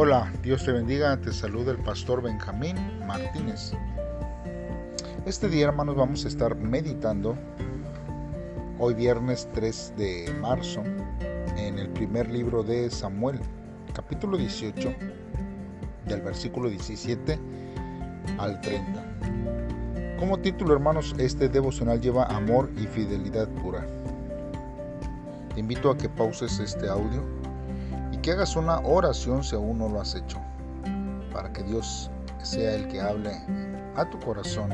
Hola, Dios te bendiga, te saluda el pastor Benjamín Martínez. Este día, hermanos, vamos a estar meditando hoy viernes 3 de marzo en el primer libro de Samuel, capítulo 18, del versículo 17 al 30. Como título, hermanos, este devocional lleva amor y fidelidad pura. Te invito a que pauses este audio y que hagas una oración si aún no lo has hecho, para que Dios sea el que hable a tu corazón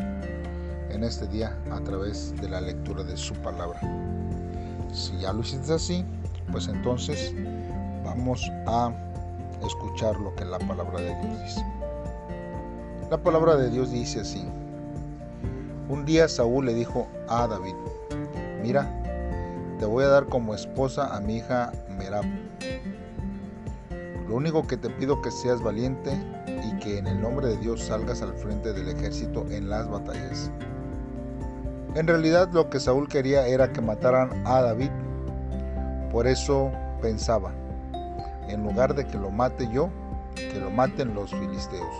en este día a través de la lectura de su palabra. Si ya lo hiciste así, pues entonces vamos a escuchar lo que la palabra de Dios dice. La palabra de Dios dice así: un día Saúl le dijo a David: mira, te voy a dar como esposa a mi hija Merab. Lo único que te pido que seas valiente y que en el nombre de Dios salgas al frente del ejército en las batallas. En realidad lo que Saúl quería era que mataran a David. Por eso pensaba, en lugar de que lo mate yo, que lo maten los filisteos.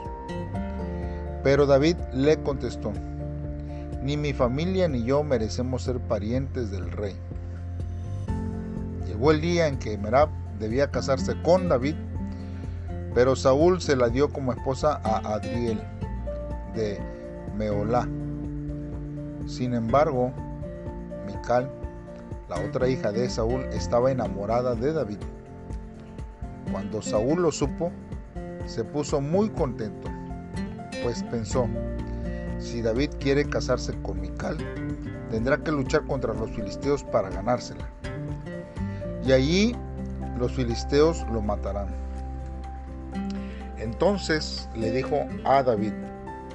Pero David le contestó: ni mi familia ni yo merecemos ser parientes del rey. Llegó el día en que Merab debía casarse con David, pero Saúl se la dio como esposa a Adriel de Meolá. Sin embargo, Mical, la otra hija de Saúl, estaba enamorada de David. Cuando Saúl lo supo, se puso muy contento, pues pensó: si David quiere casarse con Mical, tendrá que luchar contra los filisteos para ganársela. Y allí los filisteos lo matarán. Entonces le dijo a David: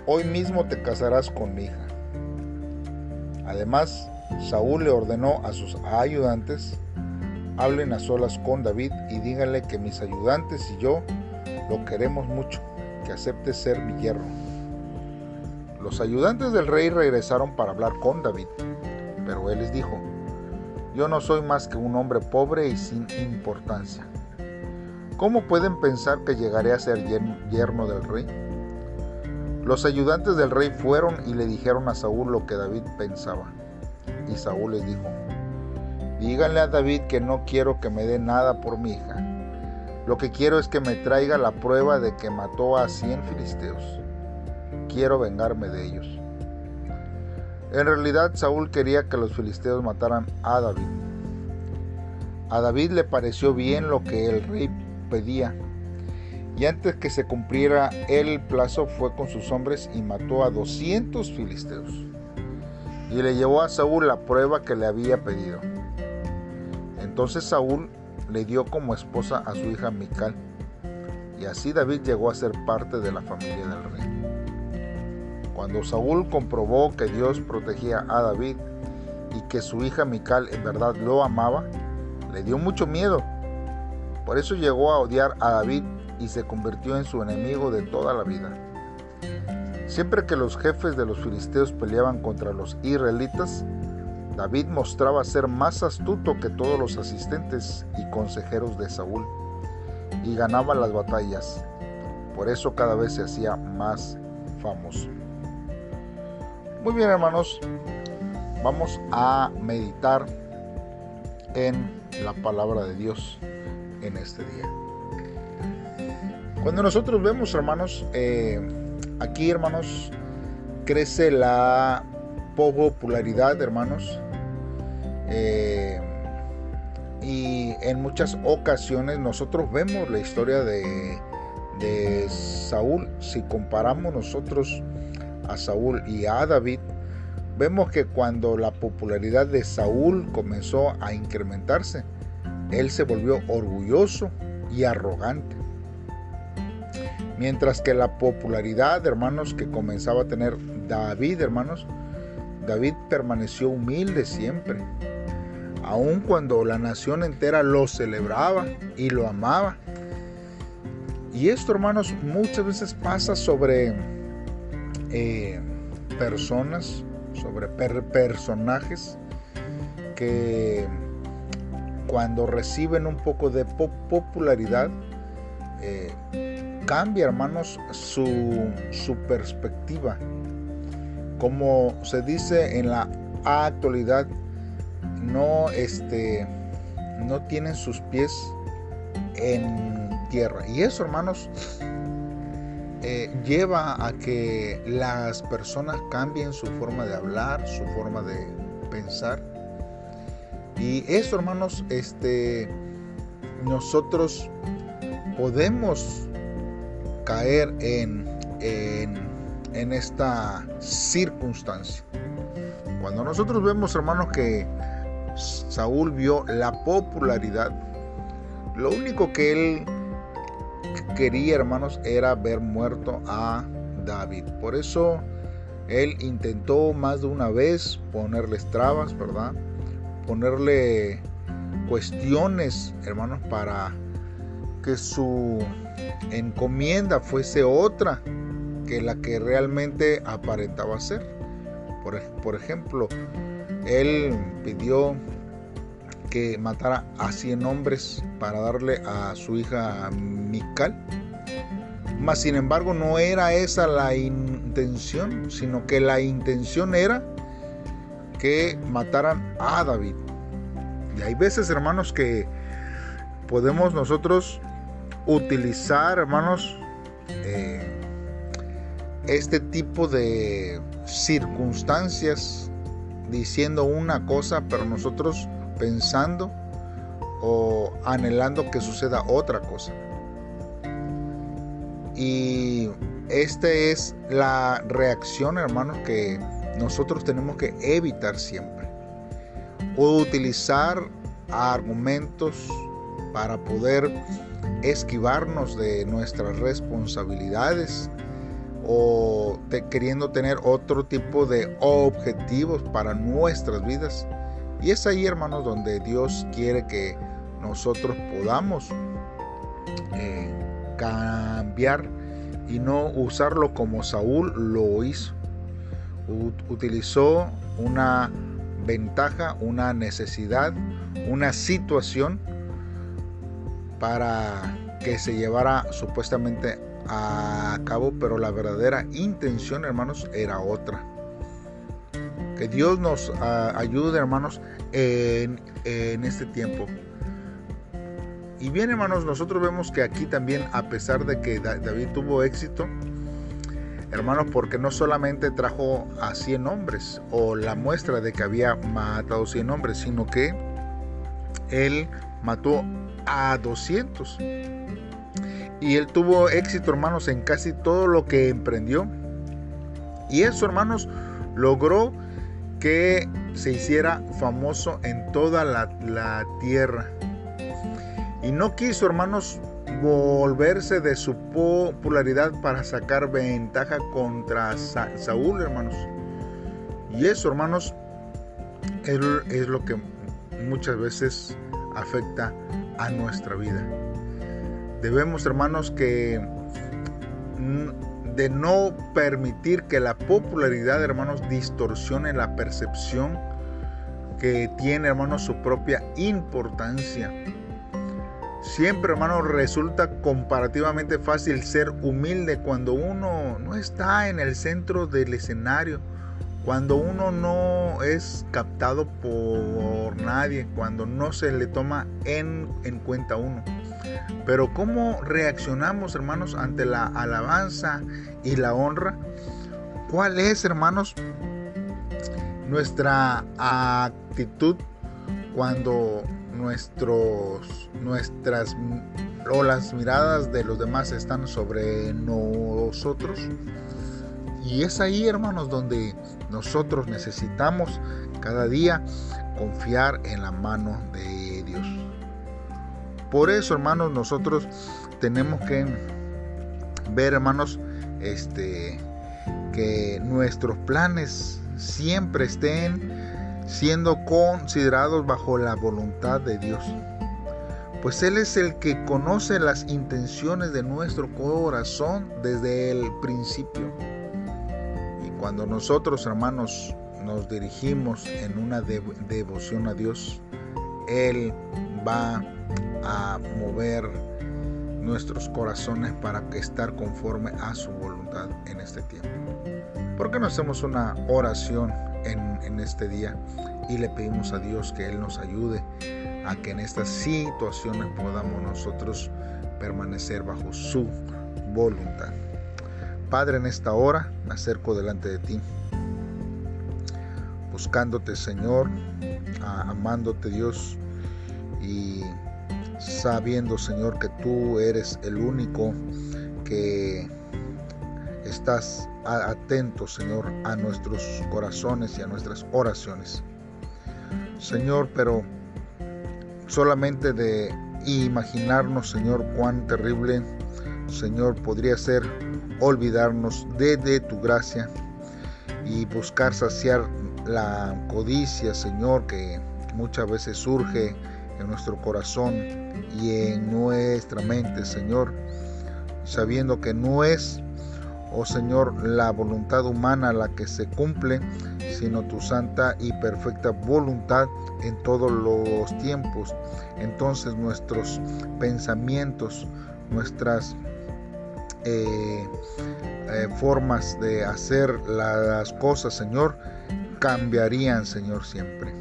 hoy mismo te casarás con mi hija. Además, Saúl le ordenó a sus ayudantes: hablen a solas con David y díganle que mis ayudantes y yo lo queremos mucho, que acepte ser mi yerno. Los ayudantes del rey regresaron para hablar con David, pero él les dijo: yo no soy más que un hombre pobre y sin importancia. ¿Cómo pueden pensar que llegaré a ser yerno del rey? Los ayudantes del rey fueron y le dijeron a Saúl lo que David pensaba. Y Saúl les dijo: díganle a David que no quiero que me dé nada por mi hija. Lo que quiero es que me traiga la prueba de que mató a 100 filisteos. Quiero vengarme de ellos. En realidad, Saúl quería que los filisteos mataran a David. A David le pareció bien lo que el rey pedía, y antes que se cumpliera el plazo fue con sus hombres y mató a 200 filisteos, y le llevó a Saúl la prueba que le había pedido. Entonces Saúl le dio como esposa a su hija Mical, y así David llegó a ser parte de la familia del rey. Cuando Saúl comprobó que Dios protegía a David y que su hija Mical en verdad lo amaba, le dio mucho miedo. Por eso llegó a odiar a David y se convirtió en su enemigo de toda la vida. Siempre que los jefes de los filisteos peleaban contra los israelitas, David mostraba ser más astuto que todos los asistentes y consejeros de Saúl, y ganaba las batallas. Por eso cada vez se hacía más famoso. Muy bien, hermanos, vamos a meditar en la palabra de Dios en este día. Cuando nosotros vemos, hermanos, aquí, hermanos, crece la popularidad, hermanos, y en muchas ocasiones nosotros vemos la historia de Saúl. Si comparamos nosotros a Saúl y a David, vemos que cuando la popularidad de Saúl comenzó a incrementarse, él se volvió orgulloso y arrogante. Mientras que la popularidad, hermanos, que comenzaba a tener David, hermanos, David permaneció humilde siempre, aun cuando la nación entera lo celebraba y lo amaba. Y esto, hermanos, muchas veces pasa sobre personas, sobre personajes que cuando reciben un poco de popularidad cambia, hermanos, su perspectiva. Como se dice en la actualidad, no tienen sus pies en tierra. Y eso, hermanos, lleva a que las personas cambien su forma de hablar, su forma de pensar. Y eso, hermanos, nosotros podemos caer en esta circunstancia. Cuando nosotros vemos, hermanos, que Saúl vio la popularidad, lo único que él quería, hermanos, era ver muerto a David. Por eso él intentó más de una vez ponerles trabas, ¿verdad? Ponerle cuestiones, hermanos, para que su encomienda fuese otra que la que realmente aparentaba ser. Por ejemplo, él pidió que matara a 100 hombres para darle a su hija Mical. Mas sin embargo no era esa la intención, sino que la intención era que mataran a David. Y hay veces, hermanos, que podemos nosotros utilizar, hermanos, este tipo de circunstancias diciendo una cosa, pero nosotros pensando o anhelando que suceda otra cosa. Y esta es la reacción, hermanos, que nosotros tenemos que evitar siempre. O utilizar argumentos para poder esquivarnos de nuestras responsabilidades, o queriendo tener otro tipo de objetivos para nuestras vidas. Y es ahí, hermanos, donde Dios quiere que nosotros podamos cambiar y no usarlo como Saúl lo hizo. Utilizó una ventaja, una necesidad, una situación para que se llevara supuestamente a cabo, pero la verdadera intención, hermanos, era otra. Que Dios nos ayude, hermanos, en este tiempo. Y bien, hermanos, nosotros vemos que aquí también, a pesar de que David tuvo éxito, hermanos, porque no solamente trajo a 100 hombres o la muestra de que había matado 100 hombres, sino que él mató a 200. Y él tuvo éxito, hermanos, en casi todo lo que emprendió. Y eso, hermanos, logró que se hiciera famoso en toda la tierra. Y no quiso, hermanos, volverse de su popularidad para sacar ventaja contra Saúl, hermanos. Y eso, hermanos, es lo que muchas veces afecta a nuestra vida. Debemos, hermanos, de no permitir que la popularidad, hermanos, distorsione la percepción que tiene, hermanos, su propia importancia. Siempre, hermanos, resulta comparativamente fácil ser humilde cuando uno no está en el centro del escenario, cuando uno no es captado por nadie, cuando no se le toma en cuenta a uno. Pero ¿cómo reaccionamos, hermanos, ante la alabanza y la honra? ¿Cuál es, hermanos, nuestra actitud cuando las miradas de los demás están sobre nosotros? Y es ahí, hermanos, donde nosotros necesitamos cada día confiar en la mano de Dios. Por eso, hermanos, nosotros tenemos que ver, hermanos, que nuestros planes siempre estén siendo considerados bajo la voluntad de Dios. Pues Él es el que conoce las intenciones de nuestro corazón desde el principio. Y cuando nosotros, hermanos, nos dirigimos en una devoción a Dios, Él va a mover nuestros corazones para estar conforme a su voluntad en este tiempo. ¿Por qué no hacemos una oración en este día y le pedimos a Dios que Él nos ayude a que en estas situaciones podamos nosotros permanecer bajo su voluntad? Padre, en esta hora me acerco delante de ti, buscándote, Señor, amándote, Dios, y sabiendo, Señor, que tú eres el único que estás atento, Señor, a nuestros corazones y a nuestras oraciones. Señor, pero solamente de imaginarnos, Señor, cuán terrible, Señor, podría ser olvidarnos de tu gracia y buscar saciar la codicia, Señor, que muchas veces surge en nuestro corazón y en nuestra mente, Señor, sabiendo que no es, oh Señor, la voluntad humana la que se cumple, sino tu santa y perfecta voluntad en todos los tiempos. Entonces nuestros pensamientos, nuestras formas de hacer las cosas, Señor, cambiarían, Señor, siempre.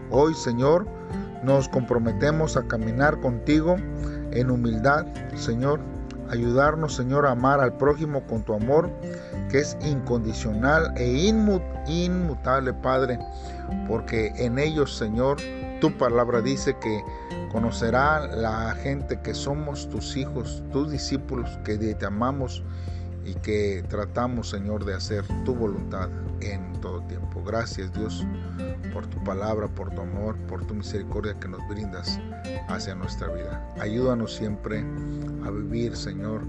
Hoy, Señor, nos comprometemos a caminar contigo en humildad, Señor. Ayudarnos, Señor, a amar al prójimo con tu amor, que es incondicional e inmutable, Padre, porque en ellos, Señor, tu palabra dice que conocerá la gente que somos tus hijos, tus discípulos, que te amamos y que tratamos, Señor, de hacer tu voluntad en todo tiempo. Gracias, Dios, por tu palabra, por tu amor, por tu misericordia que nos brindas hacia nuestra vida. Ayúdanos siempre a vivir, Señor,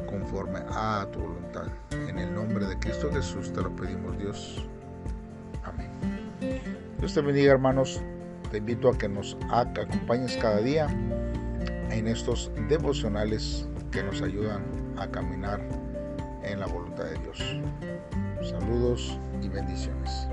conforme a tu voluntad. En el nombre de Cristo Jesús te lo pedimos, Dios. Amén. Dios te bendiga, hermanos. Te invito a que nos acompañes cada día en estos devocionales que nos ayudan a caminar en la voluntad de Dios. Saludos y bendiciones.